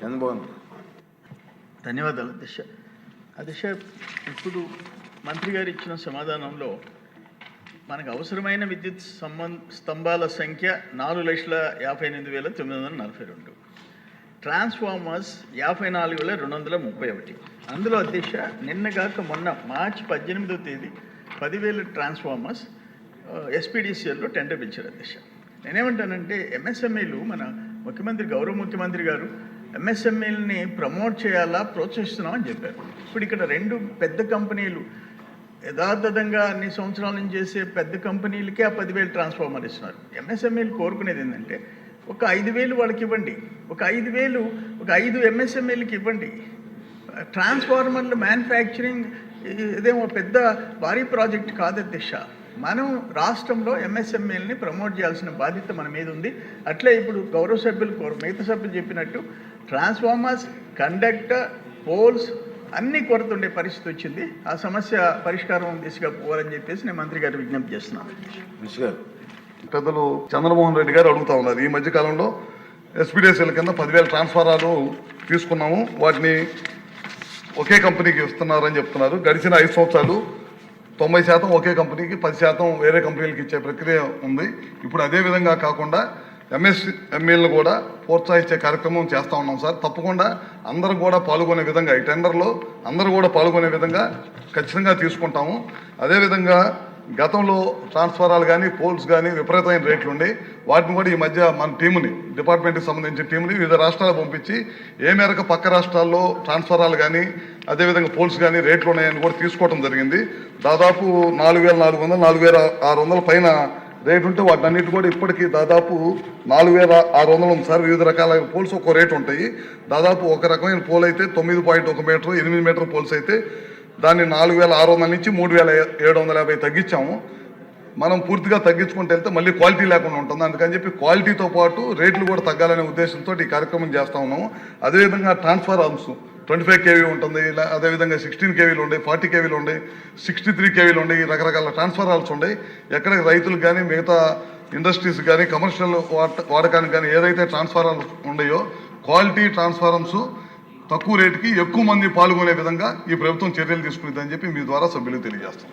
చంద్రబాబు. ధన్యవాదాలు అధ్యక్ష. ఇప్పుడు మంత్రి గారు ఇచ్చిన సమాధానంలో మనకు అవసరమైన విద్యుత్ స్తంభాల సంఖ్య 4,58,942, ట్రాన్స్ఫార్మర్స్ 54,231. అందులో అధ్యక్ష నిన్నగాక మొన్న మార్చి 18వ తేదీ 10,000 ట్రాన్స్ఫార్మర్స్ ఎస్పీడీసీఎల్లో టెండర్ పిలిచారు అధ్యక్ష. నేనేమంటానంటే ఎంఎస్ఎంఈలు మన గౌరవ ముఖ్యమంత్రి గారు ఎంఎస్ఎంఈలని ప్రమోట్ చేయాలా, ప్రోత్సహిస్తున్నామని చెప్పారు. ఇప్పుడు ఇక్కడ 2 పెద్ద కంపెనీలు యథార్థంగా అన్ని సంవత్సరాల నుంచి చేసే పెద్ద కంపెనీలకే ఆ 10,000 ట్రాన్స్ఫార్మర్ ఇస్తున్నారు. ఎంఎస్ఎంఈలు కోరుకునేది ఏంటంటే ఒక 5,000 వాళ్ళకి ఇవ్వండి, ఒక 5 ఎంఎస్ఎంఈలకి ఇవ్వండి. ట్రాన్స్ఫార్మర్లు మ్యానుఫ్యాక్చరింగ్ ఇదేమో పెద్ద భారీ ప్రాజెక్ట్ కాదు అధ్యక్ష. మనం రాష్ట్రంలో ఎంఎస్ఎంఈలని ప్రమోట్ చేయాల్సిన బాధ్యత మన మీద ఉంది. అట్లే ఇప్పుడు గౌరవ సభ్యులు మిగతా సభ్యులు చెప్పినట్టు ట్రాన్స్ఫార్మర్స్, కండక్టర్, పోల్స్ అన్నీ కొరత ఉండే పరిస్థితి వచ్చింది. ఆ సమస్య పరిష్కారం దిశగా పోవాలని చెప్పేసి నేను మంత్రి గారు విజ్ఞప్తి చేస్తున్నాను. పెద్దలు చంద్రమోహన్ రెడ్డి గారు అడుగుతా ఉన్నారు, ఈ మధ్యకాలంలో ఎస్పీడీసీల కింద 10,000 ట్రాన్స్ఫారాలు తీసుకున్నాము, వాటిని ఒకే కంపెనీకి ఇస్తున్నారని చెప్తున్నారు. గడిచిన 5 సంవత్సరాలు 90% ఒకే కంపెనీకి, 10% వేరే కంపెనీలకు ఇచ్చే ప్రక్రియ ఉంది. ఇప్పుడు అదే విధంగా కాకుండా ఎంఎస్ఎంఈలను కూడా ప్రోత్సహించే కార్యక్రమం చేస్తూ ఉన్నాం సార్. తప్పకుండా అందరూ కూడా పాల్గొనే విధంగా, ఈ టెండర్లో అందరూ కూడా పాల్గొనే విధంగా ఖచ్చితంగా తీసుకుంటాము. అదేవిధంగా గతంలో ట్రాన్స్ఫారాలు కానీ పోల్స్ కానీ విపరీతమైన రేట్లు ఉండి వాటిని కూడా ఈ మధ్య మన టీముని, డిపార్ట్మెంట్కి సంబంధించిన టీముని వివిధ రాష్ట్రాలకు పంపించి ఏ మేరకు పక్క రాష్ట్రాల్లో ట్రాన్స్ఫారాలు కానీ అదేవిధంగా పోల్స్ కానీ రేట్లు ఉన్నాయని కూడా తీసుకోవడం జరిగింది. దాదాపు 4,400, 4,600 పైన రేటు ఉంటే వాటిని అన్నిటి కూడా ఇప్పటికీ దాదాపు 4,600 ఉంది సార్. వివిధ రకాల పోల్స్ ఒక్కో రేటు ఉంటాయి. దాదాపు ఒక రకమైన పోల్ అయితే 9.1 మీటర్, 8 మీటర్ పోల్స్ అయితే దాన్ని 4,600 నుంచి 3,750 తగ్గించాము. మనం పూర్తిగా తగ్గించుకుంటూ వెళ్తే మళ్ళీ క్వాలిటీ లేకుండా ఉంటుంది. అందుకని చెప్పి క్వాలిటీతో పాటు రేట్లు కూడా తగ్గాలనే ఉద్దేశంతో ఈ కార్యక్రమం చేస్తూ ఉన్నాము. అదేవిధంగా ట్రాన్స్ఫార్మర్స్ 25 kV ఉంటుంది, అదేవిధంగా 16 kVలు ఉండే, 40 kVలు ఉండే, 63 kVలు ఉండే, రకరకాల ట్రాన్స్ఫార్మర్స్ ఉండే. ఎక్కడికి రైతులకు కానీ మిగతా ఇండస్ట్రీస్ కానీ కమర్షియల్ వాడకానికి కానీ ఏదైతే ట్రాన్స్ఫార్మర్లు ఉన్నాయో క్వాలిటీ ట్రాన్స్ఫార్మర్స్ తక్కువ రేటుకి ఎక్కువ మంది పాల్గొనే విధంగా ఈ ప్రభుత్వం చర్యలు తీసుకునేదని చెప్పి మీ ద్వారా సభ్యులకు తెలియజేస్తాం.